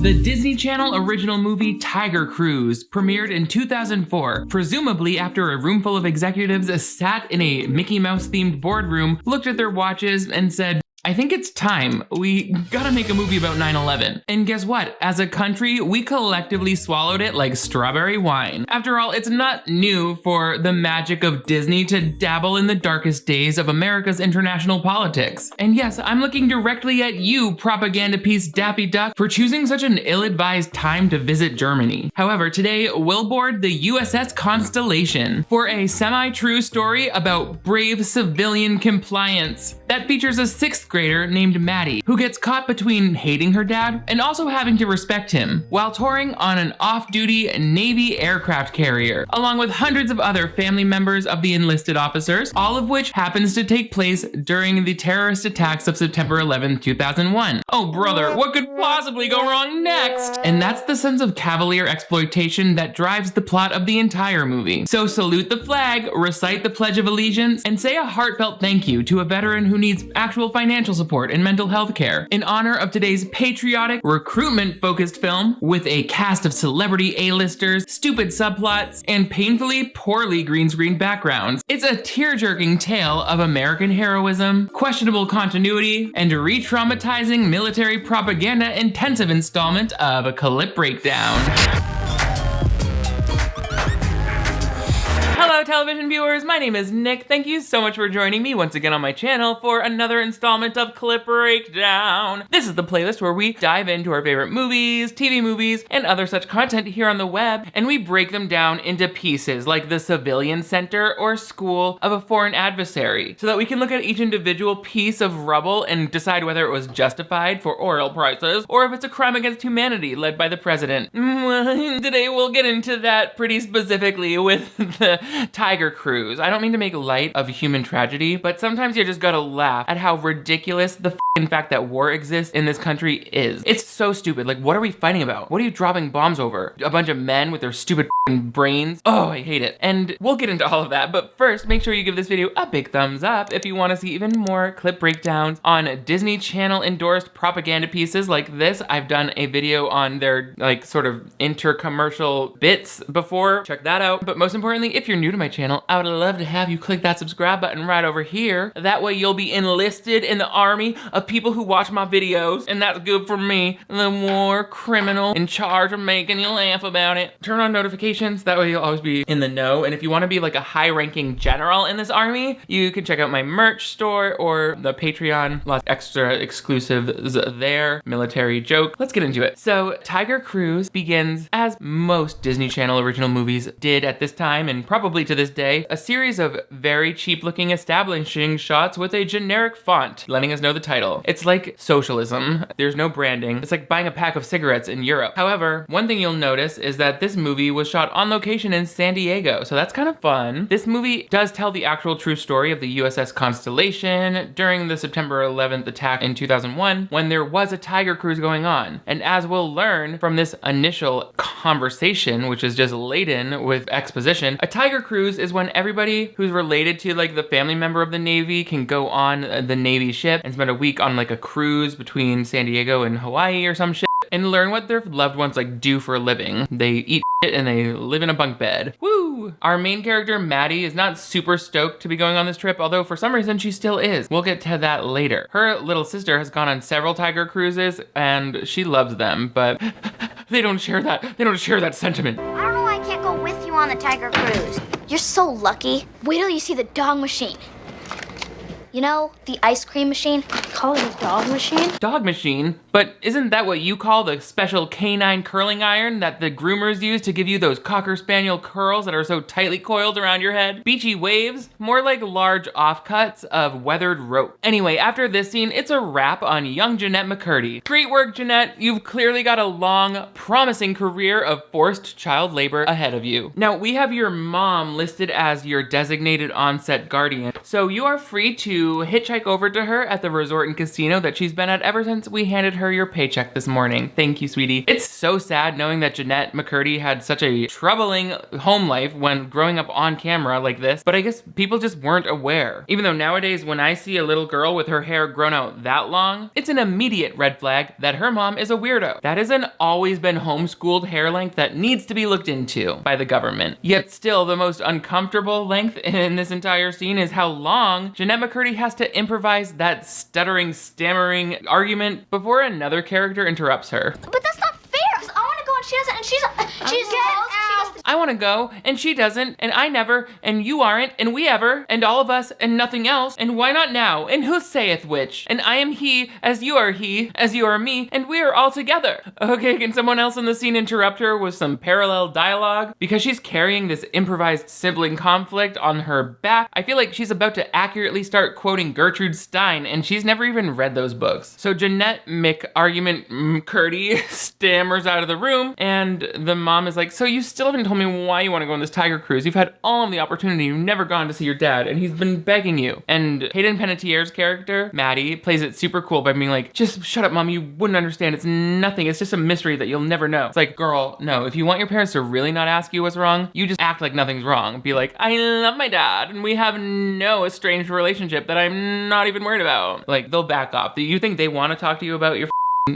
The Disney Channel original movie Tiger Cruise premiered in 2004, presumably after a room full of executives sat in a Mickey Mouse themed boardroom, looked at their watches, and said, I think it's time. We gotta make a movie about 9/11. And guess what? As a country, we collectively swallowed it like strawberry wine. After all, it's not new for the magic of Disney to dabble in the darkest days of America's international politics. And yes, I'm looking directly at you, propaganda piece Daffy Duck, for choosing such an ill-advised time to visit Germany. However, today we'll board the USS Constellation for a semi-true story about brave civilian compliance that features a 6th grader named Maddie, who gets caught between hating her dad and also having to respect him while touring on an off-duty Navy aircraft carrier, along with hundreds of other family members of the enlisted officers, all of which happens to take place during the terrorist attacks of September 11, 2001. Oh brother, what could possibly go wrong next? And that's the sense of cavalier exploitation that drives the plot of the entire movie. So salute the flag, recite the Pledge of Allegiance, and say a heartfelt thank you to a veteran who needs actual financial support and mental health care in honor of today's patriotic, recruitment-focused film with a cast of celebrity A-listers, stupid subplots, and painfully poorly green screen backgrounds. It's a tear-jerking tale of American heroism, questionable continuity, and re-traumatizing military propaganda intensive installment of a Clip Breakdown. Hello television viewers, my name is Nick. Thank you so much for joining me once again on my channel for another installment of Clip Breakdown. This is the playlist where we dive into our favorite movies, TV movies, and other such content here on the web, and we break them down into pieces like the civilian center or school of a foreign adversary, so that we can look at each individual piece of rubble and decide whether it was justified for oil prices or if it's a crime against humanity led by the president. Today we'll get into that pretty specifically with the Tiger Cruise. I don't mean to make light of human tragedy, but sometimes you just gotta laugh at how ridiculous the fact that war exists in this country is. It's so stupid. Like, what are we fighting about? What are you dropping bombs over? A bunch of men with their stupid brains? Oh, I hate it. And we'll get into all of that, but first, make sure you give this video a big thumbs up if you want to see even more clip breakdowns on Disney Channel endorsed propaganda pieces like this. I've done a video on their like sort of inter-commercial bits before. Check that out. But most importantly, if you're new to my channel, I would love to have you click that subscribe button right over here. That way you'll be enlisted in the army of people who watch my videos, and that's good for me, the war criminal in charge of making you laugh about it. Turn on notifications, that way you'll always be in the know, and if you want to be like a high-ranking general in this army, you can check out my merch store or the Patreon, lots of extra exclusives there. Military joke. Let's get into it. So, Tiger Cruise begins, as most Disney Channel original movies did at this time, and probably to this day, a series of very cheap-looking establishing shots with a generic font, letting us know the title. It's like socialism. There's no branding. It's like buying a pack of cigarettes in Europe. However, one thing you'll notice is that this movie was shot on location in San Diego, so that's kind of fun. This movie does tell the actual true story of the USS Constellation during the September 11th attack in 2001, when there was a Tiger Cruise going on. And as we'll learn from this initial conversation, which is just laden with exposition, a Tiger Cruise is when everybody who's related to like the family member of the Navy can go on the Navy ship and spend a week on like a cruise between San Diego and Hawaii or some shit and learn what their loved ones like do for a living. They eat shit and they live in a bunk bed. Woo! Our main character, Maddie, is not super stoked to be going on this trip, although for some reason she still is. We'll get to that later. Her little sister has gone on several Tiger Cruises and she loves them, but they don't share that sentiment. I don't know why I can't go with you on the Tiger Cruise. You're so lucky. Wait till you see the dog machine. You know, the ice cream machine? Call it a dog machine? Dog machine? But isn't that what you call the special canine curling iron that the groomers use to give you those Cocker Spaniel curls that are so tightly coiled around your head? Beachy waves? More like large offcuts of weathered rope. Anyway, after this scene, it's a wrap on young Jeanette McCurdy. Great work, Jeanette. You've clearly got a long, promising career of forced child labor ahead of you. Now, we have your mom listed as your designated on-set guardian, so you are free to hitchhike over to her at the resort and casino that she's been at ever since we handed her your paycheck this morning. Thank you, sweetie. It's so sad knowing that Jeanette McCurdy had such a troubling home life when growing up on camera like this, but I guess people just weren't aware. Even though nowadays when I see a little girl with her hair grown out that long, it's an immediate red flag that her mom is a weirdo. That is an always been homeschooled hair length that needs to be looked into by the government. Yet still, the most uncomfortable length in this entire scene is how long Jeanette McCurdy has to improvise that stuttering, stammering argument before another character interrupts her. But that's not fair. I want to go and she doesn't, and she's I want to go, and she doesn't, and I never, and you aren't, and we ever, and all of us, and nothing else, and why not now, and who saith which, and I am he, as you are me, and we are all together. Okay, can someone else in the scene interrupt her with some parallel dialogue? Because she's carrying this improvised sibling conflict on her back. I feel like she's about to accurately start quoting Gertrude Stein, and she's never even read those books. So Jeanette McCurdy stammers out of the room, and the mom is like, so you still haven't told me why you want to go on this tiger cruise. You've had all of the opportunity. You've never gone to see your dad, and he's been begging you. And Hayden Panettiere's character, Maddie, plays it super cool by being like, just shut up, mom. You wouldn't understand. It's nothing. It's just a mystery that you'll never know. It's like, girl, no. If you want your parents to really not ask you what's wrong, you just act like nothing's wrong. Be like, I love my dad, and we have no estranged relationship that I'm not even worried about. Like, they'll back off. Do you think they want to talk to you about your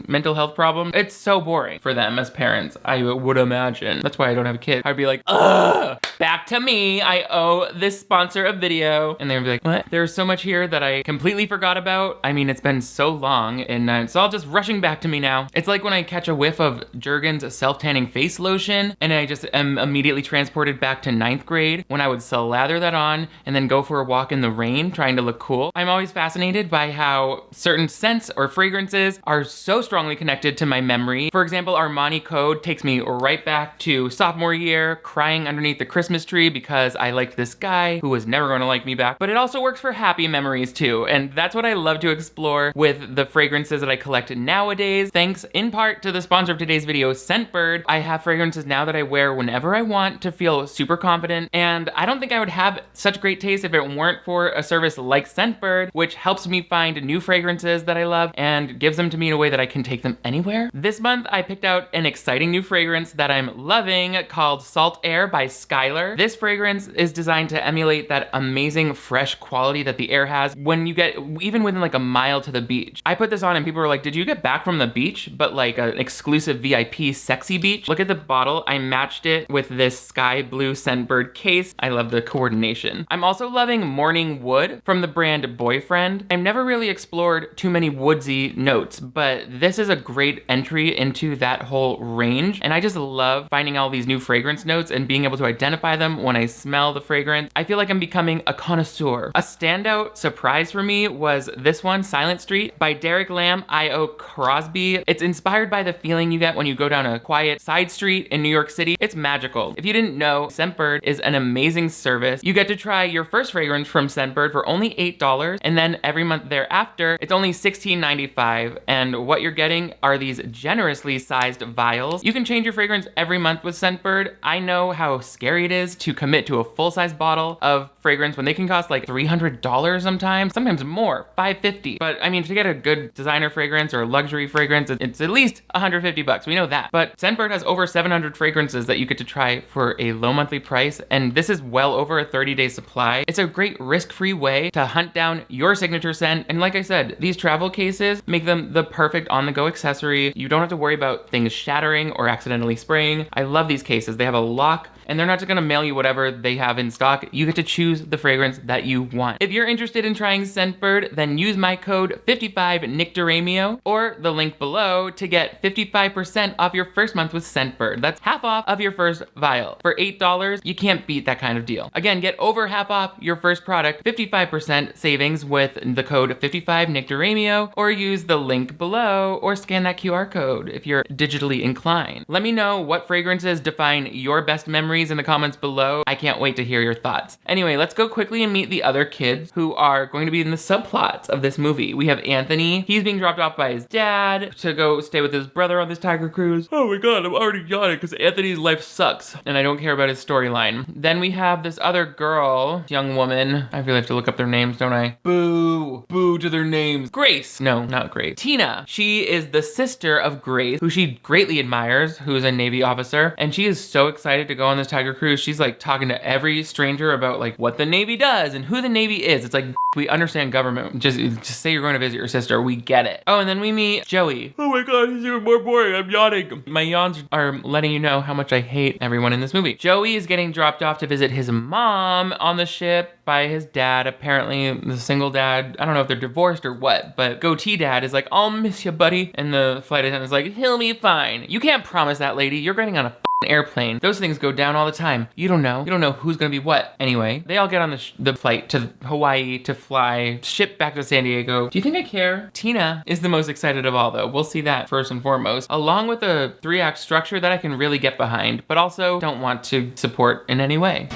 mental health problem? It's so boring for them as parents, I would imagine. That's why I don't have a kid. I'd be like, ugh, back to me. I owe this sponsor a video. And they would be like, what? There's so much here that I completely forgot about. I mean, it's been so long, and it's all just rushing back to me now. It's like when I catch a whiff of Jergens self-tanning face lotion, and I just am immediately transported back to 9th grade when I would slather that on and then go for a walk in the rain trying to look cool. I'm always fascinated by how certain scents or fragrances are so strongly connected to my memory. For example, Armani Code takes me right back to sophomore year, crying underneath the Christmas tree because I liked this guy who was never going to like me back. But it also works for happy memories too, and that's what I love to explore with the fragrances that I collect nowadays. Thanks in part to the sponsor of today's video, Scentbird, I have fragrances now that I wear whenever I want to feel super confident, and I don't think I would have such great taste if it weren't for a service like Scentbird, which helps me find new fragrances that I love and gives them to me in a way that I can take them anywhere. This month, I picked out an exciting new fragrance that I'm loving called Salt Air by Skylar. This fragrance is designed to emulate that amazing fresh quality that the air has when you get even within like a mile to the beach. I put this on and people were like, did you get back from the beach? But like an exclusive VIP sexy beach? Look at the bottle. I matched it with this sky blue Scentbird case. I love the coordination. I'm also loving Morning Wood from the brand Boyfriend. I've never really explored too many woodsy notes, but this is a great entry into that whole range, and I just love finding all these new fragrance notes and being able to identify them when I smell the fragrance. I feel like I'm becoming a connoisseur. A standout surprise for me was this one, Silent Street by Derek Lam, I.O. Crosby. It's inspired by the feeling you get when you go down a quiet side street in New York City. It's magical. If you didn't know, Scentbird is an amazing service. You get to try your first fragrance from Scentbird for only $8, and then every month thereafter, it's only $16.95, and what you're getting are these generously sized vials. You can change your fragrance every month with Scentbird. I know how scary it is to commit to a full-size bottle of fragrance when they can cost like $300 sometimes more, $550. But I mean, to get a good designer fragrance or a luxury fragrance, it's at least $150. We know that. But Scentbird has over 700 fragrances that you get to try for a low monthly price, and this is well over a 30-day supply. It's a great risk-free way to hunt down your signature scent, and like I said, these travel cases make them the perfect on-the-go accessory. You don't have to worry about things shattering or accidentally spraying. I love these cases. They have a lock, and they're not just gonna mail you whatever they have in stock. You get to choose the fragrance that you want. If you're interested in trying Scentbird, then use my code 55NICDiRamio or the link below to get 55% off your first month with Scentbird. That's half off of your first vial. For $8, you can't beat that kind of deal. Again, get over half off your first product, 55% savings with the code 55NICDiRamio, or use the link below, or scan that QR code if you're digitally inclined. Let me know what fragrances define your best memory theories in the comments below. I can't wait to hear your thoughts. Anyway, let's go quickly and meet the other kids who are going to be in the subplots of this movie. We have Anthony. He's being dropped off by his dad to go stay with his brother on this tiger cruise. Oh my god, I'm already yawning because Anthony's life sucks and I don't care about his storyline. Then we have this other girl, young woman. I really have to look up their names, don't I? Boo. Boo to their names. Grace. No, not Grace. Tina. She is the sister of Grace, who she greatly admires, who is a Navy officer. And she is so excited to go on this tiger cruise. She's like talking to every stranger about like what the Navy does and who the Navy is. It's like, we understand government. Just say you're going to visit your sister. We get it. Oh, and then we meet Joey. Oh my god, he's even more boring. I'm yawning. My yawns are letting you know how much I hate everyone in this movie. Joey is getting dropped off to visit his mom on the ship by his dad. Apparently, the single dad, I don't know if they're divorced or what, but goatee dad is like, I'll miss you, buddy. And the flight attendant is like, he'll be fine. You can't promise that, lady. You're getting on a airplane. Those things go down all the time. You don't know. You don't know who's gonna be what. Anyway, they all get on the flight to Hawaii to fly, ship back to San Diego. Do you think I care? Tina is the most excited of all though. We'll see that first and foremost, along with a 3-act structure that I can really get behind, but also don't want to support in any way.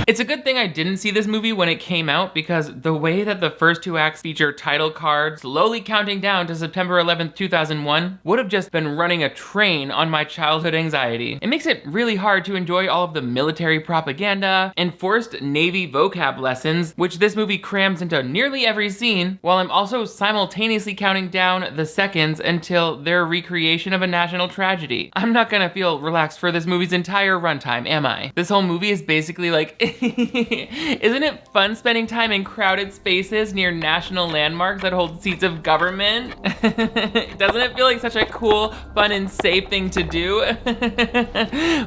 It's a good thing I didn't see this movie when it came out because the way that the first 2 acts feature title cards slowly counting down to September 11th, 2001 would have just been running a train on my childhood anxiety. It makes it really hard to enjoy all of the military propaganda and forced Navy vocab lessons, which this movie crams into nearly every scene, while I'm also simultaneously counting down the seconds until their recreation of a national tragedy. I'm not gonna feel relaxed for this movie's entire runtime, am I? This whole movie is basically like isn't it fun spending time in crowded spaces near national landmarks that hold seats of government? Doesn't it feel like such a cool, fun, and safe thing to do?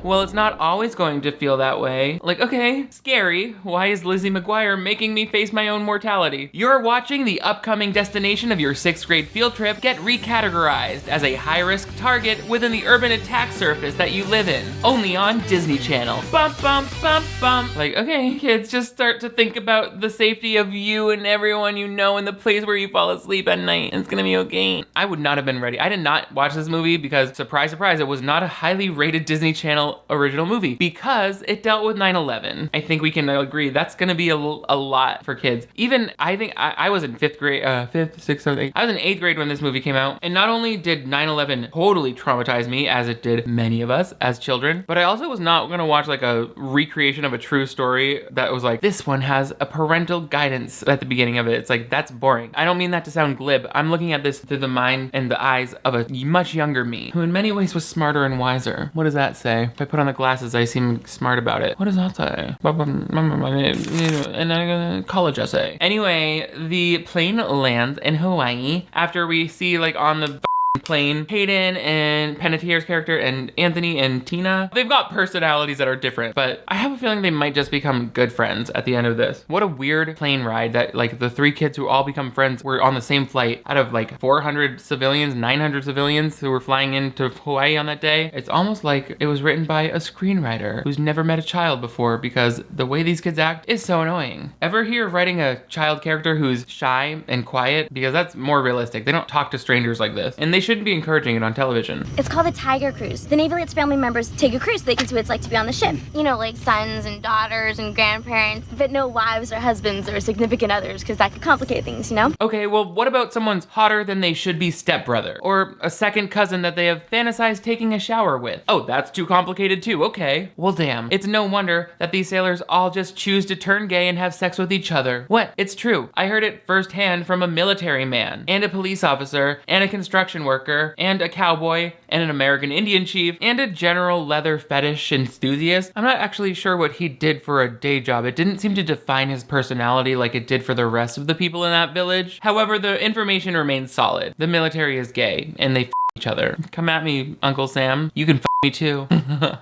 Well, it's not always going to feel that way. Like, okay, scary. Why is Lizzie McGuire making me face my own mortality? You're watching the upcoming destination of your 6th grade field trip get recategorized as a high-risk target within the urban attack surface that you live in. Only on Disney Channel. Bump, bump, bump, bump. Like, okay, kids, just start to think about the safety of you and everyone you know in the place where you fall asleep at night. It's gonna be okay. I would not have been ready. I did not watch this movie because, surprise, surprise, it was not a highly rated Disney Channel original movie because it dealt with 9/11. I think we can agree that's gonna be a lot for kids. Even, I think, I was in 5th grade, 5th, 6th, 7th, 8th. I was in 8th grade when this movie came out, and not only did 9/11 totally traumatize me, as it did many of us as children, but I also was not gonna watch like a recreation of a true story that was like, this one has a parental guidance at the beginning of it. It's like, that's boring. I don't mean that to sound glib. I'm looking at this through the mind and the eyes of a much younger me, who in many ways was smarter and wiser. What does that say? If I put on the glasses, I seem smart about it. What does that say? And a college essay. Anyway, the plane lands in Hawaii after we see like on the plane Hayden and Panettiere's character and Anthony and Tina. They've got personalities that are different, but I have a feeling they might just become good friends at the end of this. What a weird plane ride that like the 3 kids who all become friends were on the same flight out of like 400 civilians, 900 civilians who were flying into Hawaii on that day. It's almost like it was written by a screenwriter who's never met a child before because the way these kids act is so annoying. Ever hear of writing a child character who's shy and quiet? Because that's more realistic. They don't talk to strangers like this, and they shouldn't be encouraging it on television. It's called the Tiger Cruise. The Navy lets family members take a cruise so they can see what it's like to be on the ship. You know, like sons and daughters and grandparents, but no wives or husbands or significant others, because that could complicate things, you know? Okay, well, what about someone's hotter than they should be stepbrother? Or a second cousin that they have fantasized taking a shower with? Oh, that's too complicated too, okay. Well, damn. It's no wonder that these sailors all just choose to turn gay and have sex with each other. What? It's true. I heard it firsthand from a military man, and a police officer, and a construction worker, and a cowboy, and an American Indian chief, and a general leather fetish enthusiast. I'm not actually sure what he did for a day job. It didn't seem to define his personality like it did for the rest of the people in that village. However, the information remains solid. The military is gay, and they each other. Come at me, Uncle Sam. You can Me too.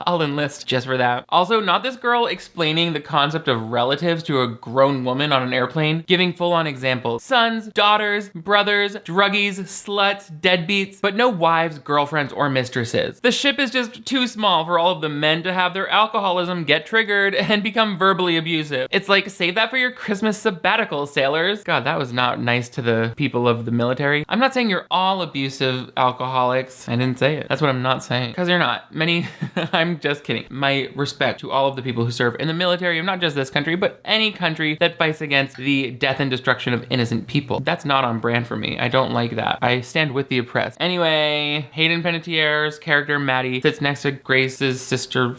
I'll enlist just for that. Also, not this girl explaining the concept of relatives to a grown woman on an airplane, giving full-on examples. Sons, daughters, brothers, druggies, sluts, deadbeats, but no wives, girlfriends, or mistresses. The ship is just too small for all of the men to have their alcoholism get triggered and become verbally abusive. It's like, save that for your Christmas sabbatical, sailors. God, that was not nice to the people of the military. I'm not saying you're all abusive alcoholics. I didn't say it. That's what I'm not saying. Because you're not. Many, I'm just kidding. My respect to all of the people who serve in the military of not just this country, but any country that fights against the death and destruction of innocent people. That's not on brand for me. I don't like that. I stand with the oppressed. Anyway, Hayden Panettiere's character, Maddie, sits next to Grace's sister,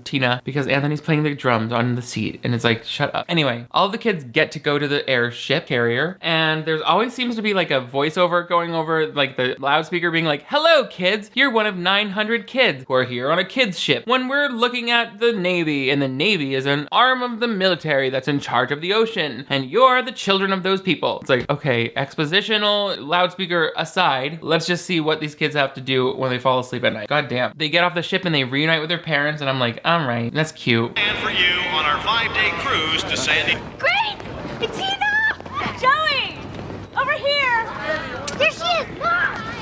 Tina, because Anthony's playing the drums on the seat, and it's like, shut up. Anyway, all of the kids get to go to the airship carrier, and there's always seems to be like a voiceover going over like the loudspeaker being like, hello kids, you're one of 900 kids who are here on a kids ship. When we're looking at the Navy, and the Navy is an arm of the military that's in charge of the ocean, and you're the children of those people. It's like, okay, expositional loudspeaker aside, let's just see what these kids have to do when they fall asleep at night. God damn. They get off the ship and they reunite with their parents, and I'm like, all right, that's cute. And for you on our 5-day cruise to Sandy. Great! It's Tina! Joey! Over here! There she is! Hi!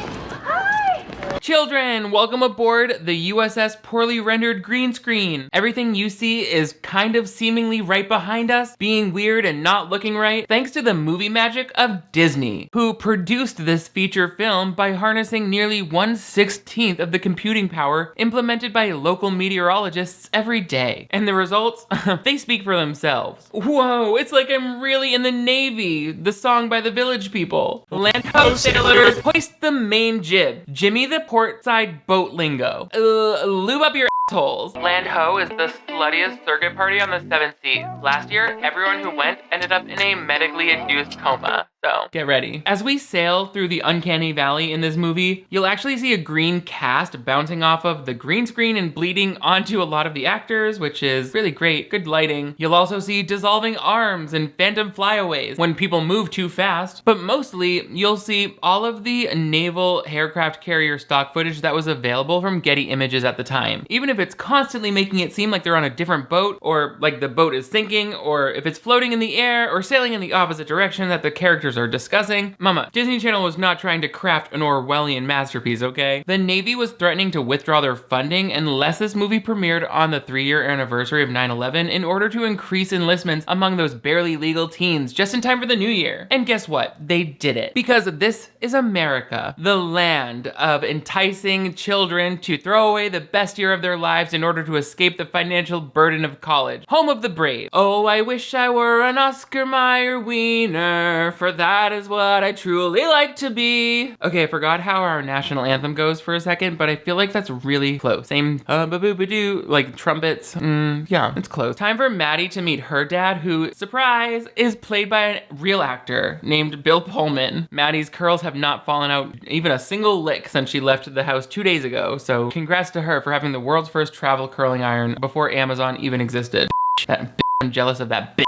Children, welcome aboard the USS Poorly Rendered Green Screen. Everything you see is kind of seemingly right behind us, being weird and not looking right, thanks to the movie magic of Disney, who produced this feature film by harnessing nearly 1/16 of the computing power implemented by local meteorologists every day. And the results, they speak for themselves. Whoa, it's like I'm really in the Navy, the song by the Village People. Land ho, sailors, hoist the main jib. Jimmy the portside boat lingo. Lube up your assholes. Land ho is the sluttiest circuit party on the 7th sea. Last year, everyone who went ended up in a medically induced coma. So, get ready. As we sail through the uncanny valley in this movie, you'll actually see a green cast bouncing off of the green screen and bleeding onto a lot of the actors, which is really great. Good lighting. You'll also see dissolving arms and phantom flyaways when people move too fast. But mostly, you'll see all of the naval aircraft carrier stock footage that was available from Getty Images at the time. Even if it's constantly making it seem like they're on a different boat, or like the boat is sinking, or if it's floating in the air, or sailing in the opposite direction that the characters are discussing. Mama, Disney Channel was not trying to craft an Orwellian masterpiece, okay? The Navy was threatening to withdraw their funding unless this movie premiered on the 3-year anniversary of 9/11 in order to increase enlistments among those barely legal teens just in time for the new year. And guess what? They did it. Because this is America, the land of enticing children to throw away the best year of their lives in order to escape the financial burden of college. Home of the brave. Oh, I wish I were an Oscar Mayer wiener, for that is what I truly like to be. Okay, I forgot how our national anthem goes for a second, but I feel like that's really close. Same ba-boo-ba-doo, like trumpets. Yeah, it's close. Time for Maddie to meet her dad, who, surprise, is played by a real actor named Bill Pullman. Maddie's curls have not fallen out even a single lick since she left the house 2 days ago, so congrats to her for having the world's first travel curling iron before Amazon even existed. That bitch, I'm jealous of that bitch.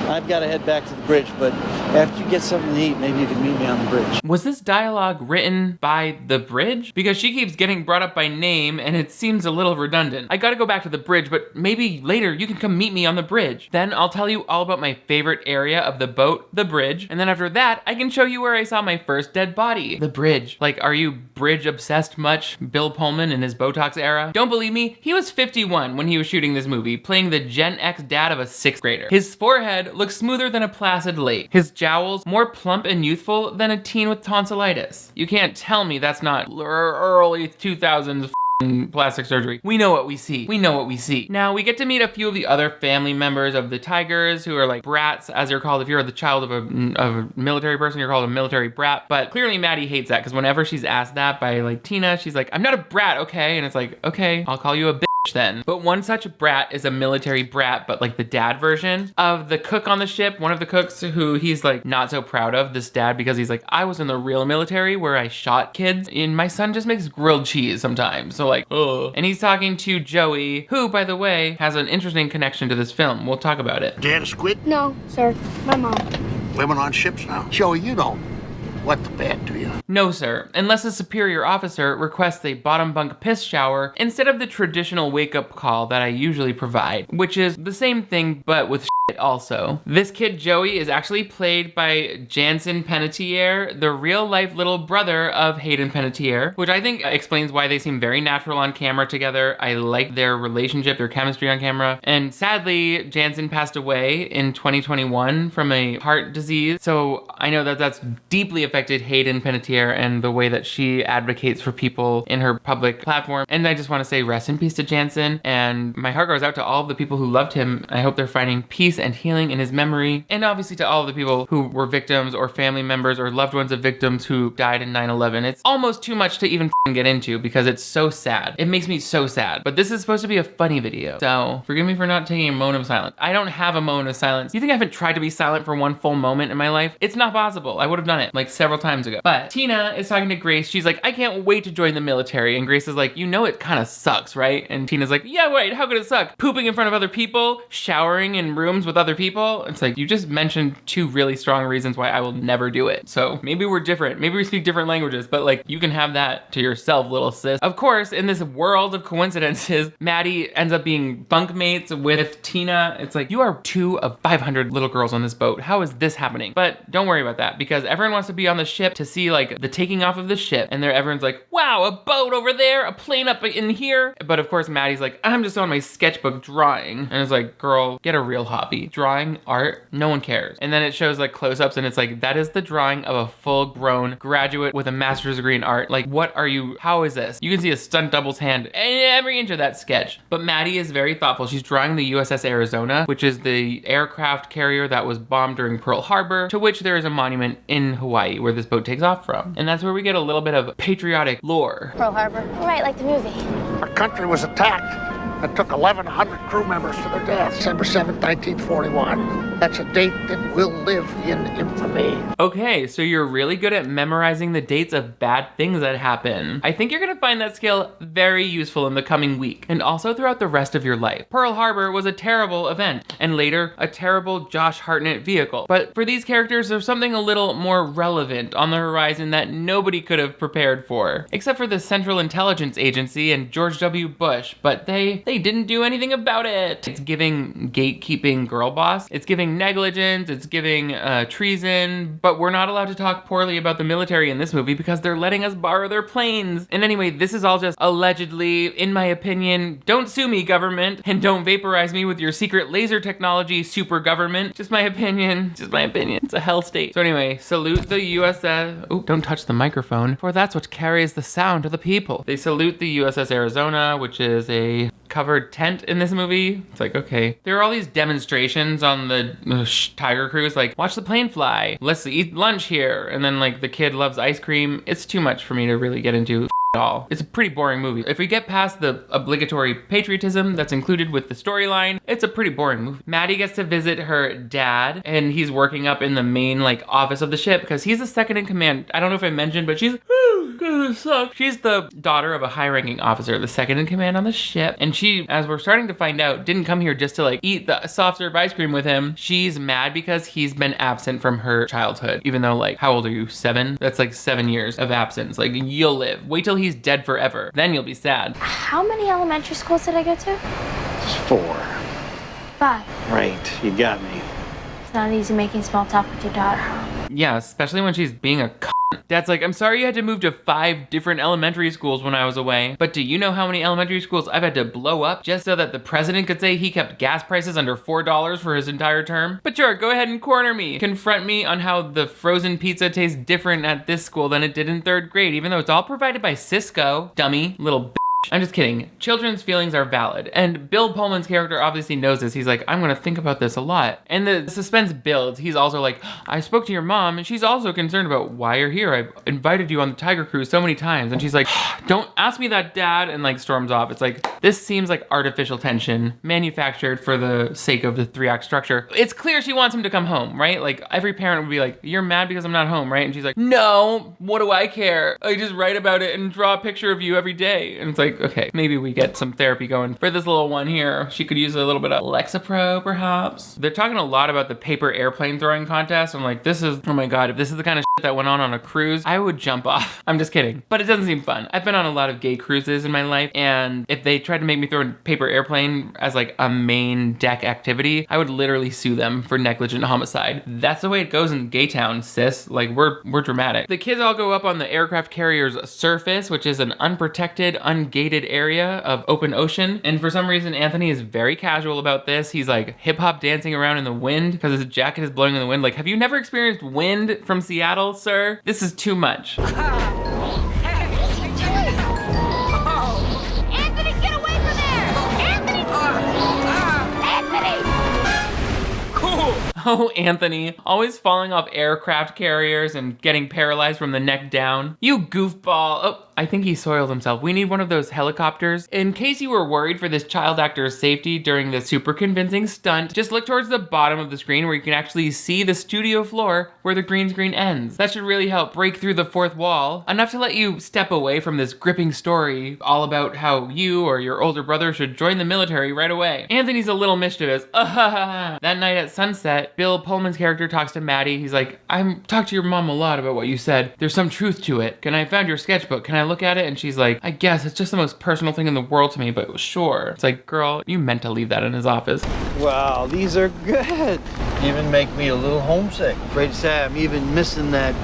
I've got to head back to the bridge, but after you get something to eat, maybe you can meet me on the bridge. Was this dialogue written by the bridge? Because she keeps getting brought up by name and it seems a little redundant. I gotta go back to the bridge, but maybe later you can come meet me on the bridge. Then I'll tell you all about my favorite area of the boat, the bridge, and then after that, I can show you where I saw my first dead body, the bridge. Like, are you bridge obsessed much, Bill Pullman in his Botox era? Don't believe me? He was 51 when he was shooting this movie, playing the Gen X dad of a 6th grader. His forehead looks smoother than a placid lake. His jowls more plump and youthful than a teen with tonsillitis. You can't tell me that's not early 2000s plastic surgery. We know what we see. We know what we see. Now, we get to meet a few of the other family members of the Tigers, who are like brats, as you're called. If you're the child of a military person, you're called a military brat. But clearly Maddie hates that, because whenever she's asked that by like Tina, she's like, I'm not a brat, okay? And it's like, okay, I'll call you a bitch then. But one such brat is a military brat, but like the dad version of the cook on the ship, one of the cooks who he's like not so proud of, this dad, because he's like, I was in the real military where I shot kids, and my son just makes grilled cheese sometimes. So like, ugh. And he's talking to Joey, who, by the way, has an interesting connection to this film. We'll talk about it. Dad a squid? No, sir. My mom. Women on ships now. Joey, you don't let the bad do you. No, sir, unless a superior officer requests a bottom bunk piss shower instead of the traditional wake-up call that I usually provide, which is the same thing but with shit also. This kid Joey is actually played by Jansen Panettiere, the real-life little brother of Hayden Panettiere, which I think explains why they seem very natural on camera together. I like their relationship, their chemistry on camera, and sadly, Jansen passed away in 2021 from a heart disease, so I know that that's deeply affected Hayden Panettiere and the way that she advocates for people in her public platform. And I just want to say rest in peace to Jansen, and my heart goes out to all of the people who loved him. I hope they're finding peace and healing in his memory, and obviously to all of the people who were victims or family members or loved ones of victims who died in 9/11. It's almost too much to even get into because it's so sad. It makes me so sad. But this is supposed to be a funny video, so forgive me for not taking a moment of silence. I don't have a moment of silence. You think I haven't tried to be silent for one full moment in my life? It's not possible. I would have done it like several times ago. But Tina is talking to Grace. She's like, I can't wait to join the military. And Grace is like, you know it kind of sucks, right? And Tina's like, yeah, right, how could it suck? Pooping in front of other people, showering in rooms with other people. It's like, you just mentioned two really strong reasons why I will never do it. So maybe we're different. Maybe we speak different languages, but like, you can have that to yourself, little sis. Of course, in this world of coincidences, Maddie ends up being bunkmates with Tina. It's like, you are 2 of 500 little girls on this boat. How is this happening? But don't worry about that because everyone wants to be on the ship to see like the taking off of the ship. And everyone's like, wow, a boat over there, a plane up in here. But of course, Maddie's like, I'm just on my sketchbook drawing. And it's like, girl, get a real hobby. Drawing, art, no one cares. And then it shows like close-ups and it's like, that is the drawing of a full-grown graduate with a master's degree in art. Like, what are you, how is this? You can see a stunt double's hand in every inch of that sketch. But Maddie is very thoughtful. She's drawing the USS Arizona, which is the aircraft carrier that was bombed during Pearl Harbor, to which there is a monument in Hawaii where this boat takes off from. And that's where we get a little bit of patriotic lore. Pearl Harbor? Right, like the movie. Our country was attacked. It took 1,100 crew members to their death, December 7th, 1941. That's a date that will live in infamy. Okay, so you're really good at memorizing the dates of bad things that happen. I think you're gonna find that skill very useful in the coming week, and also throughout the rest of your life. Pearl Harbor was a terrible event, and later, a terrible Josh Hartnett vehicle. But for these characters, there's something a little more relevant on the horizon that nobody could have prepared for. Except for the Central Intelligence Agency and George W. Bush, but they didn't do anything about it. It's giving gatekeeping girl boss. It's giving negligence. It's giving treason. But we're not allowed to talk poorly about the military in this movie because they're letting us borrow their planes. And anyway, this is all just allegedly, in my opinion. Don't sue me, government, and don't vaporize me with your secret laser technology, super government. Just my opinion. Just my opinion. It's a hell state. So anyway, salute the USS. Oh, don't touch the microphone, for that's what carries the sound to the people. They salute the USS Arizona, which is a covered tent in this movie. It's like, okay. There are all these demonstrations on the Tiger Cruise, like, watch the plane fly, let's eat lunch here, and then like the kid loves ice cream. It's too much for me to really get into all. It's a pretty boring movie. If we get past the obligatory patriotism that's included with the storyline, it's a pretty boring movie. Maddie gets to visit her dad, and he's working up in the main like office of the ship because he's the second in command. I don't know if I mentioned, but she's gonna suck. She's the daughter of a high-ranking officer, the second in command on the ship, and she, as we're starting to find out, didn't come here just to like eat the soft serve ice cream with him. She's mad because he's been absent from her childhood, even though like, how old are you? 7? That's like 7 years of absence. Like, you'll live. Wait till he's dead forever. Then you'll be sad. How many elementary schools did I go to? Just 4. 5. Right, you got me. It's not easy making small talk with your daughter, huh? Yeah, especially when she's being a Dad's like, I'm sorry you had to move to 5 different elementary schools when I was away, but do you know how many elementary schools I've had to blow up just so that the president could say he kept gas prices under $4 for his entire term? But sure, go ahead and corner me. Confront me on how the frozen pizza tastes different at this school than it did in 3rd grade, even though it's all provided by Cisco. Dummy, little bitch. I'm just kidding. Children's feelings are valid. And Bill Pullman's character obviously knows this. He's like, I'm gonna think about this a lot. And the suspense builds. He's also like, I spoke to your mom and she's also concerned about why you're here. I've invited you on the Tiger Cruise so many times. And she's like, don't ask me that, Dad, and like storms off. It's like, this seems like artificial tension manufactured for the sake of the 3-act structure. It's clear she wants him to come home, right? Like every parent would be like, you're mad because I'm not home, right? And she's like, no, what do I care? I just write about it and draw a picture of you every day. And it's like, okay, maybe we get some therapy going for this little one here. She could use a little bit of Lexapro, perhaps. They're talking a lot about the paper airplane throwing contest. I'm like, this is, oh my God, if this is the kind of that went on a cruise, I would jump off. I'm just kidding. But it doesn't seem fun. I've been on a lot of gay cruises in my life, and if they tried to make me throw a paper airplane as like a main deck activity, I would literally sue them for negligent homicide. That's the way it goes in gay town, sis. Like, we're dramatic. The kids all go up on the aircraft carrier's surface, which is an unprotected, ungated area of open ocean. And for some reason, Anthony is very casual about this. He's like hip hop dancing around in the wind because his jacket is blowing in the wind. Like, have you never experienced wind from Seattle, sir? This is too much. Anthony, get away from there! Anthony! Anthony! Cool. Oh, Anthony, always falling off aircraft carriers and getting paralyzed from the neck down. You goofball. Oh, I think he soiled himself. We need one of those helicopters. In case you were worried for this child actor's safety during the super convincing stunt, just look towards the bottom of the screen where you can actually see the studio floor where the green screen ends. That should really help break through the fourth wall, enough to let you step away from this gripping story all about how you or your older brother should join the military right away. Anthony's a little mischievous. That night at sunset, Bill Pullman's character talks to Maddie. He's like, I've talked to your mom a lot about what you said. There's some truth to it. And I found your sketchbook. Can I look at it? And she's like, I guess it's just the most personal thing in the world to me, but sure. It's like, girl, you meant to leave that in his office. Wow, these are good. Even make me a little homesick. Afraid to say I'm even missing that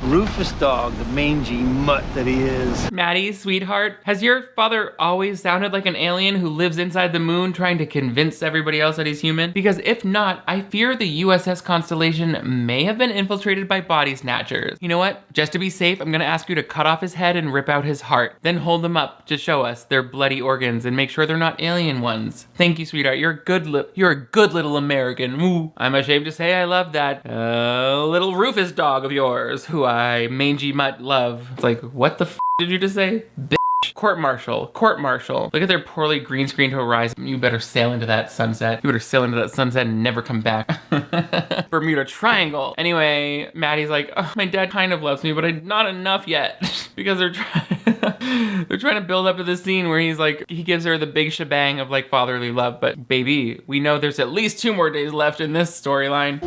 Rufus dog, the mangy mutt that he is. Maddie, sweetheart, has your father always sounded like an alien who lives inside the moon trying to convince everybody else that he's human? Because if not, I fear the USS Constellation may have been infiltrated by body snatchers. You know what? Just to be safe, I'm gonna ask you to cut off his head and rip out his heart. Then hold them up to show us their bloody organs and make sure they're not alien ones. Thank you, sweetheart. You're a good little American. Ooh. I'm ashamed to say I love that little Rufus dog of yours, who I mangy mutt love. It's like, what the did you just say? Bitch. Court-martial. Look at their poorly green screened horizon. You better sail into that sunset. You better sail into that sunset and never come back. Bermuda Triangle. Anyway, Maddie's like, oh, my dad kind of loves me, but not enough yet. Because they're trying to build up to this scene where he's like, he gives her the big shebang of like fatherly love. But baby, we know there's at least 2 more days left in this storyline.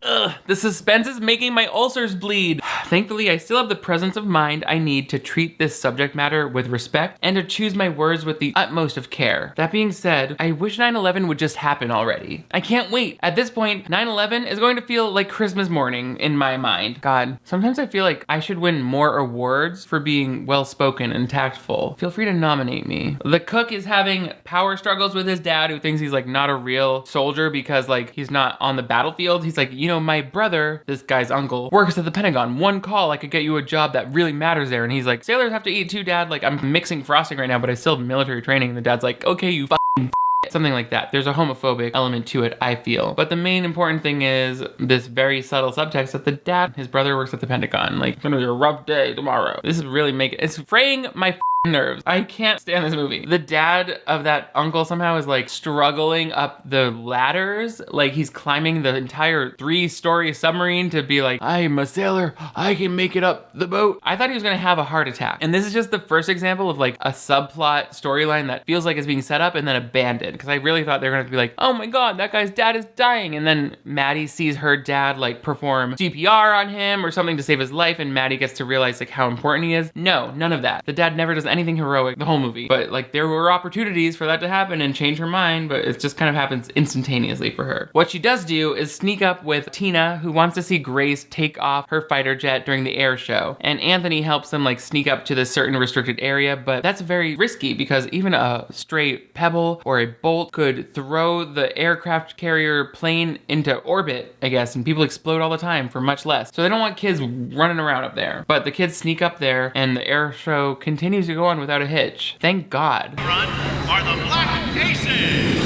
Ugh, the suspense is making my ulcers bleed. Thankfully, I still have the presence of mind I need to treat this subject matter with respect and to choose my words with the utmost of care. That being said, I wish 9/11 would just happen already. I can't wait. At this point, 9/11 is going to feel like Christmas morning in my mind. God, sometimes I feel like I should win more awards for being well-spoken and tactful. Feel free to nominate me. The cook is having power struggles with his dad, who thinks he's like not a real soldier because like he's not on the battlefield. He's like, you know, my brother, this guy's uncle, works at the Pentagon. One call, I could get you a job that really matters there. And he's like, sailors have to eat too, Dad. Like, I'm mixing frosting right now, but I still have military training. And the dad's like, okay, you f***ing something like that. There's a homophobic element to it, I feel. But the main important thing is this very subtle subtext that the dad, his brother works at the Pentagon. Like, it's gonna be a rough day tomorrow. This is really it's fraying my nerves. I can't stand this movie. The dad of that uncle somehow is like struggling up the ladders. Like he's climbing the entire 3-story submarine to be like, I am a sailor. I can make it up the boat. I thought he was gonna have a heart attack. And this is just the first example of like a subplot storyline that feels like it's being set up and then abandoned. Because I really thought they were gonna be like, oh my God, that guy's dad is dying. And then Maddie sees her dad like perform CPR on him or something to save his life. And Maddie gets to realize like how important he is. No, none of that. The dad never does anything heroic the whole movie, but like there were opportunities for that to happen and change her mind, but it just kind of happens instantaneously for her. What she does do is sneak up with Tina, who wants to see Grace take off her fighter jet during the air show, and Anthony helps them like sneak up to this certain restricted area, but that's very risky because even a stray pebble or a bolt could throw the aircraft carrier plane into orbit, I guess, and people explode all the time for much less. So they don't want kids running around up there, but the kids sneak up there and the air show continues to go on without a hitch. Thank God. Front are the Black Aces.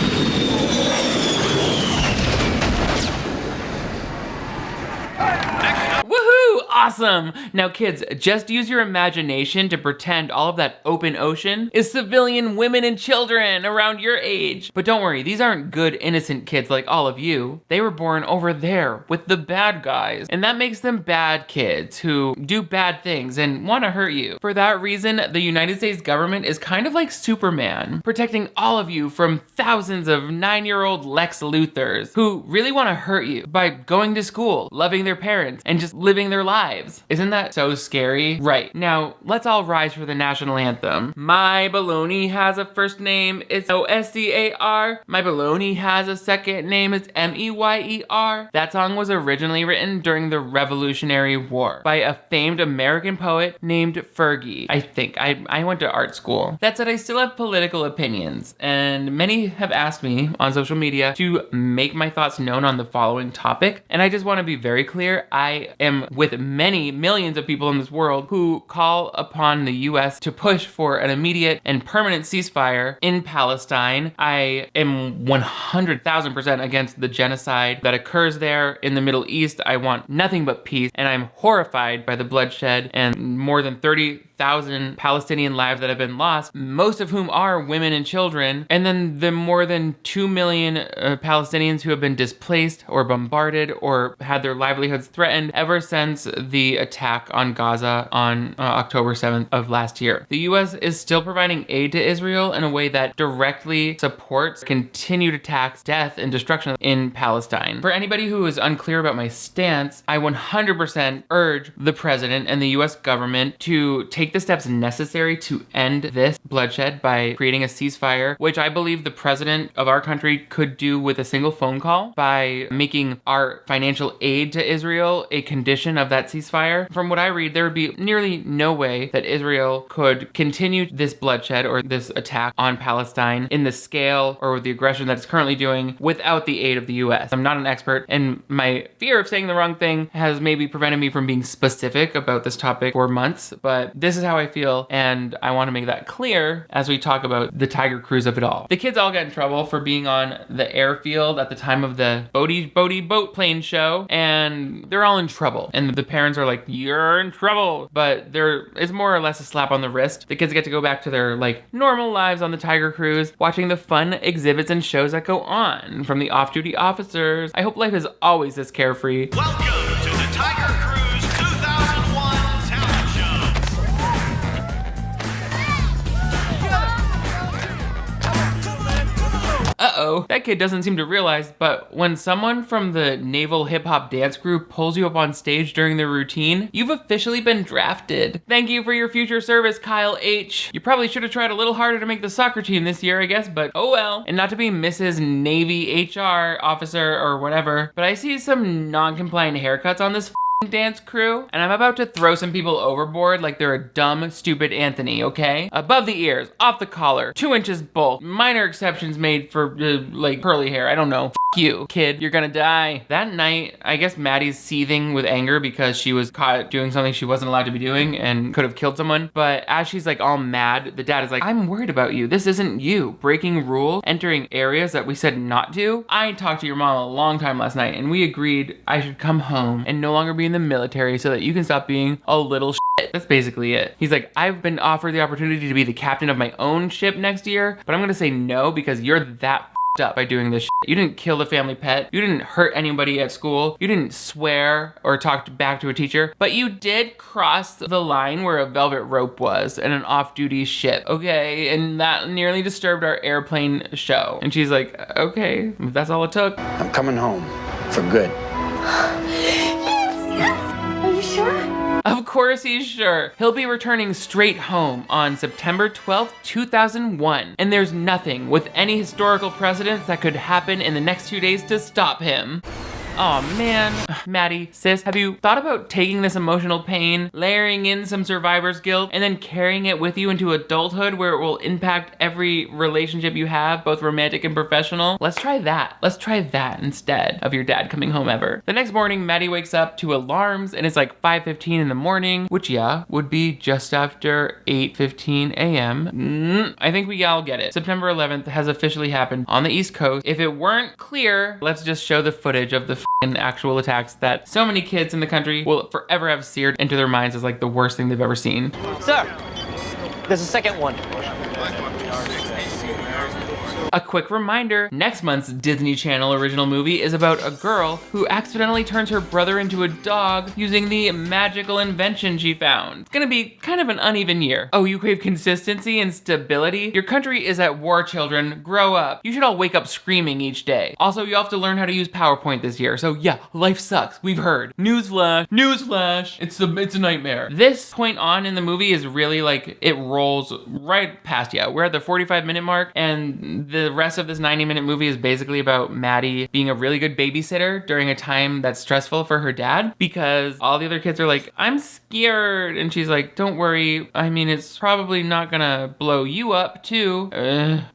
Woohoo! awesome! Now kids, just use your imagination to pretend all of that open ocean is civilian women and children around your age. But don't worry, these aren't good, innocent kids like all of you. They were born over there with the bad guys, and that makes them bad kids who do bad things and want to hurt you. For that reason, the United States government is kind of like Superman, protecting all of you from thousands of 9-year-old Lex Luthors who really want to hurt you by going to school, loving their parents, and just living their lives. Isn't that so scary? Right, now let's all rise for the national anthem. My baloney has a first name, it's O-S-C-A-R. My baloney has a second name, it's M-E-Y-E-R. That song was originally written during the Revolutionary War by a famed American poet named Fergie. I think. I went to art school. That said, I still have political opinions, and many have asked me on social media to make my thoughts known on the following topic, and I just want to be very clear. I am with many millions of people in this world who call upon the US to push for an immediate and permanent ceasefire in Palestine. I am 100,000% against the genocide that occurs there in the Middle East. I want nothing but peace, and I'm horrified by the bloodshed and more than 30,000 Palestinian lives that have been lost, most of whom are women and children, and then the more than 2 million Palestinians who have been displaced or bombarded or had their livelihoods threatened ever since the attack on Gaza on October 7th of last year. The US is still providing aid to Israel in a way that directly supports continued attacks, death, and destruction in Palestine. For anybody who is unclear about my stance, I 100% urge the president and the US government to take the steps necessary to end this bloodshed by creating a ceasefire, which I believe the president of our country could do with a single phone call by making our financial aid to Israel a condition of that ceasefire. From what I read, there would be nearly no way that Israel could continue this bloodshed or this attack on Palestine in the scale or the aggression that it's currently doing without the aid of the US. I'm not an expert, and my fear of saying the wrong thing has maybe prevented me from being specific about this topic for months, but this is how I feel, and I want to make that clear as we talk about the Tiger Cruise of it all. The kids all got in trouble for being on the airfield at the time of the Bodie boat plane show, and they're all in trouble. And the parents are like, you're in trouble. But there is more or less a slap on the wrist. The kids get to go back to their normal lives on the Tiger Cruise, watching the fun exhibits and shows that go on from the off-duty officers. I hope life is always this carefree. Welcome to the Tiger Cruise 2001 Talent Show. Uh-oh, that kid doesn't seem to realize, but when someone from the naval hip-hop dance group pulls you up on stage during their routine, you've officially been drafted. Thank you for your future service, Kyle H. You probably should have tried a little harder to make the soccer team this year, I guess, but oh well. And not to be Mrs. Navy HR officer or whatever, but I see some non-compliant haircuts on this dance crew, and I'm about to throw some people overboard like they're a dumb, stupid Anthony, okay? Above the ears, off the collar, 2 inches bulk, minor exceptions made for, curly hair, I don't know. F you, kid, you're gonna die. That night, I guess Maddie's seething with anger because she was caught doing something she wasn't allowed to be doing and could have killed someone, but as she's all mad, the dad is like, I'm worried about you. This isn't you. Breaking rules, entering areas that we said not to. I talked to your mom a long time last night, and we agreed I should come home and no longer be in the military so that you can stop being a little shit. That's basically it. He's like, I've been offered the opportunity to be the captain of my own ship next year, but I'm gonna say no because you're that up by doing this shit. You didn't kill the family pet. You didn't hurt anybody at school. You didn't swear or talk back to a teacher, but you did cross the line where a velvet rope was in an off-duty ship, okay? And that nearly disturbed our airplane show. And she's like, okay, if that's all it took. I'm coming home for good. Yes. Are you sure? Of course he's sure. He'll be returning straight home on September 12th, 2001. And there's nothing with any historical precedence that could happen in the next 2 days to stop him. Oh man. Maddie, sis, have you thought about taking this emotional pain, layering in some survivor's guilt, and then carrying it with you into adulthood where it will impact every relationship you have, both romantic and professional? Let's try that. Let's try that instead of your dad coming home ever. The next morning, Maddie wakes up to alarms and it's 5:15 in the morning, which would be just after 8:15 a.m. I think we all get it. September 11th has officially happened on the East Coast. If it weren't clear, let's just show the footage of the f***ing actual attacks that so many kids in the country will forever have seared into their minds as like the worst thing they've ever seen. Sir, there's a second one. A quick reminder, next month's Disney Channel original movie is about a girl who accidentally turns her brother into a dog using the magical invention she found. It's gonna be kind of an uneven year. Oh, you crave consistency and stability? Your country is at war, children. Grow up. You should all wake up screaming each day. Also, you have to learn how to use PowerPoint this year, so yeah, life sucks. We've heard. Newsflash. Newsflash. It's a nightmare. This point on in the movie is really like, it rolls right past you. We're at the 45-minute mark, and the rest of this 90-minute movie is basically about Maddie being a really good babysitter during a time that's stressful for her dad, because all the other kids are like, I'm scared, and she's like, don't worry, I mean, it's probably not gonna blow you up too.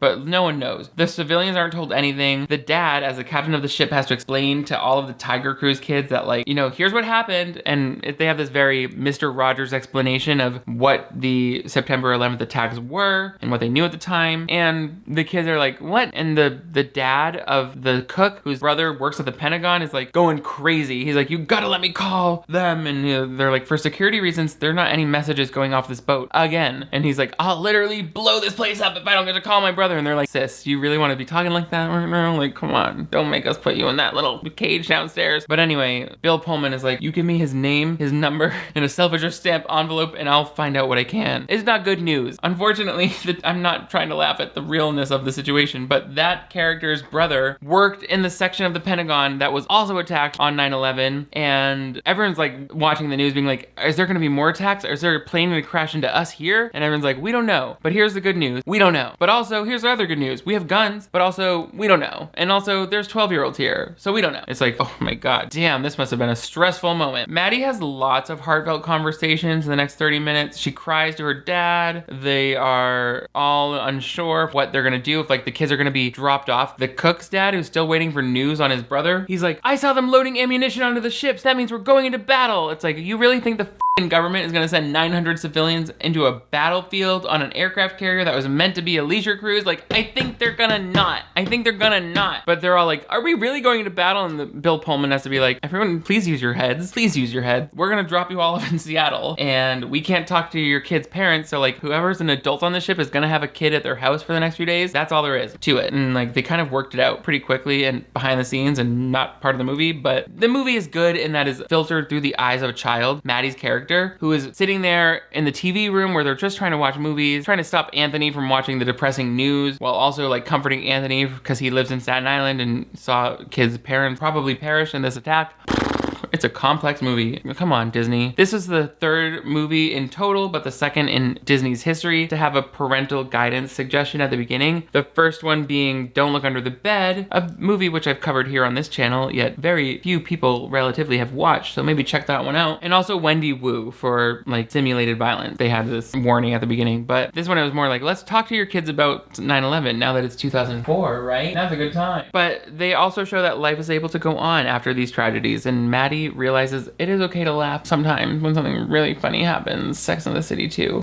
But no one knows. The civilians aren't told anything. The dad, as the captain of the ship, has to explain to all of the Tiger Cruise kids that, like, you know, here's what happened, and they have this very Mr. Rogers explanation of what the September 11th attacks were and what they knew at the time, and the kids are like, what? And the dad of the cook, whose brother works at the Pentagon, is like going crazy. He's like, you gotta let me call them. And you know, they're like, for security reasons, there are not any messages going off this boat again. And he's like, I'll literally blow this place up if I don't get to call my brother. And they're like, sis, you really want to be talking like that right now? Like, come on, don't make us put you in that little cage downstairs. But anyway, Bill Pullman is like, you give me his name, his number, and a self-addressed stamped envelope, and I'll find out what I can. It's not good news. Unfortunately, I'm not trying to laugh at the realness of the situation, but that character's brother worked in the section of the Pentagon that was also attacked on 9/11, and everyone's like watching the news being like, is there gonna be more attacks? Or is there a plane gonna crash into us here? And everyone's like, we don't know. But here's the good news, we don't know. But also, here's the other good news, we have guns, but also, we don't know. And also, there's 12-year-olds here, so we don't know. It's like, oh my god, damn, this must have been a stressful moment. Maddie has lots of heartfelt conversations in the next 30 minutes. She cries to her dad. They are all unsure what they're gonna do, if like the kids are gonna be dropped off. The cook's dad, who's still waiting for news on his brother, he's like, I saw them loading ammunition onto the ships. That means we're going into battle. It's like, you really think the government is gonna send 900 civilians into a battlefield on an aircraft carrier that was meant to be a leisure cruise? Like, I think they're gonna not. But they're all like, are we really going into battle? And Bill Pullman has to be like, everyone, please use your heads. Please use your head. We're gonna drop you all off in Seattle, and we can't talk to your kid's parents, so like, whoever's an adult on the ship is gonna have a kid at their house for the next few days. That's all there is to it. And like, they kind of worked it out pretty quickly and behind the scenes and not part of the movie, but the movie is good in that it's filtered through the eyes of a child. Maddie's character, who is sitting there in the TV room where they're just trying to watch movies, trying to stop Anthony from watching the depressing news, while also like comforting Anthony because he lives in Staten Island and saw kids' parents probably perish in this attack. It's a complex movie. Come on, Disney. This is the third movie in total, but the second in Disney's history to have a parental guidance suggestion at the beginning. The first one being Don't Look Under the Bed, a movie which I've covered here on this channel, yet very few people relatively have watched, so maybe check that one out. And also Wendy Wu for like simulated violence. They had this warning at the beginning, but this one it was more like, let's talk to your kids about 9/11 now that it's 2004, right? That's a good time. But they also show that life is able to go on after these tragedies, and Maddie realizes it is okay to laugh sometimes when something really funny happens. Sex and the City 2.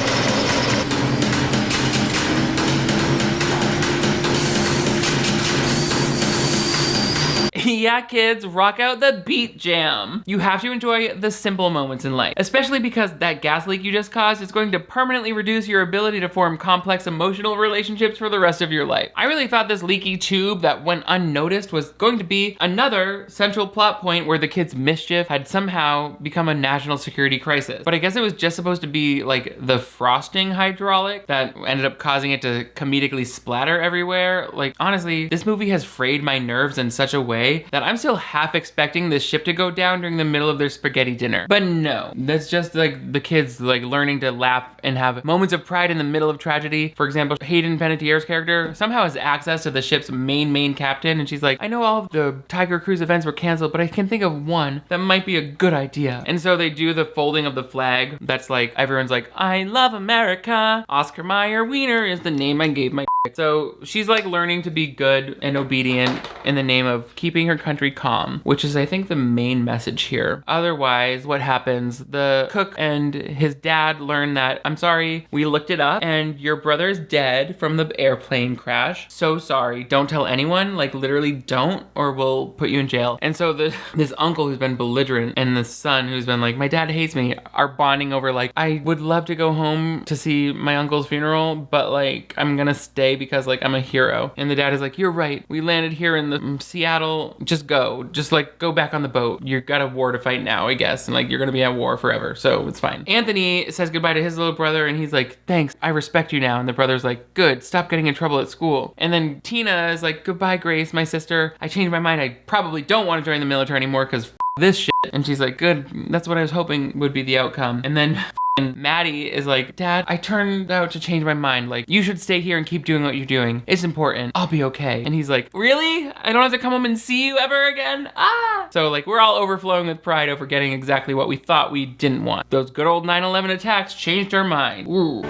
Yeah, kids, rock out the beat jam. You have to enjoy the simple moments in life, especially because that gas leak you just caused is going to permanently reduce your ability to form complex emotional relationships for the rest of your life. I really thought this leaky tube that went unnoticed was going to be another central plot point where the kids' mischief had somehow become a national security crisis. But I guess it was just supposed to be like the frosting hydraulic that ended up causing it to comedically splatter everywhere. Like, honestly, this movie has frayed my nerves in such a way that I'm still half expecting this ship to go down during the middle of their spaghetti dinner. But no, that's just like the kids like learning to laugh and have moments of pride in the middle of tragedy. For example, Hayden Panettiere's character somehow has access to the ship's main captain, and she's like, I know all of the Tiger Cruise events were canceled, but I can think of one that might be a good idea. And so they do the folding of the flag. That's like, everyone's like, I love America. Oscar Mayer Wiener is the name I gave my. So she's like learning to be good and obedient in the name of keeping her country calm, which is, I think, the main message here. Otherwise, what happens? The cook and his dad learn that, I'm sorry, we looked it up and your brother is dead from the airplane crash. So sorry. Don't tell anyone. Like, literally don't, or we'll put you in jail. And so this uncle who's been belligerent and the son who's been like, my dad hates me, are bonding over like, I would love to go home to see my uncle's funeral, but like, I'm gonna stay because like, I'm a hero. And the dad is like, you're right. We landed here in the Seattle. Just go. Just like, go back on the boat. You've got a war to fight now, I guess. And like, you're gonna be at war forever. So it's fine. Anthony says goodbye to his little brother and he's like, thanks, I respect you now. And the brother's like, good, stop getting in trouble at school. And then Tina is like, goodbye, Grace, my sister. I changed my mind. I probably don't want to join the military anymore because this shit. And she's like, good, that's what I was hoping would be the outcome. And then and Maddie is like, Dad, I turned out to change my mind. Like, you should stay here and keep doing what you're doing. It's important. I'll be okay. And he's like, really? I don't have to come home and see you ever again? Ah! So like, we're all overflowing with pride over getting exactly what we thought we didn't want. Those good old 9/11 attacks changed our mind. Ooh.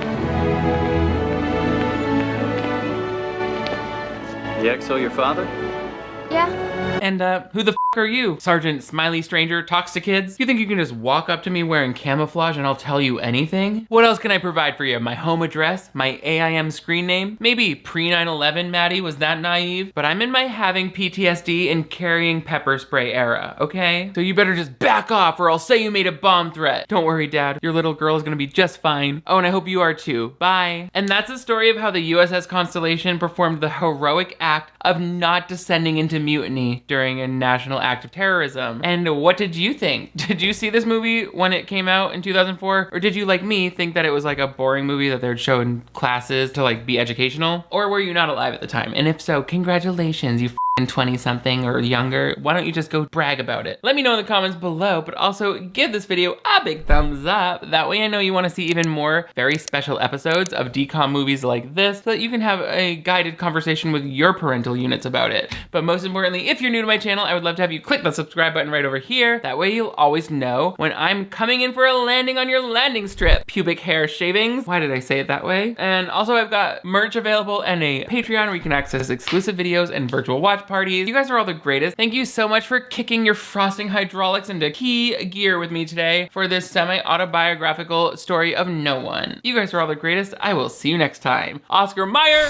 The XO your father? Yeah. And who the f are you? Sergeant Smiley Stranger talks to kids? You think you can just walk up to me wearing camouflage and I'll tell you anything? What else can I provide for you? My home address? My AIM screen name? Maybe pre-9/11 Maddie was that naive? But I'm in my having PTSD and carrying pepper spray era, okay? So you better just back off or I'll say you made a bomb threat. Don't worry, Dad. Your little girl is gonna be just fine. Oh, and I hope you are too. Bye. And that's the story of how the USS Constellation performed the heroic act of not descending into mutiny during a national act of terrorism. And what did you think? Did you see this movie when it came out in 2004? Or did you, like me, think that it was like a boring movie that they'd show in classes to like be educational? Or were you not alive at the time? And if so, congratulations, you 20-something or younger. Why don't you just go brag about it? Let me know in the comments below, but also give this video a big thumbs up. That way I know you want to see even more very special episodes of DCOM movies like this so that you can have a guided conversation with your parental units about it. But most importantly, if you're new to my channel, I would love to have you click the subscribe button right over here. That way you'll always know when I'm coming in for a landing on your landing strip. Pubic hair shavings. Why did I say it that way? And also I've got merch available and a Patreon where you can access exclusive videos and virtual watch parties. You guys are all the greatest. Thank you so much for kicking your frosting hydraulics into key gear with me today for this semi-autobiographical story of no one. You guys are all the greatest. I will see you next time. Oscar Mayer!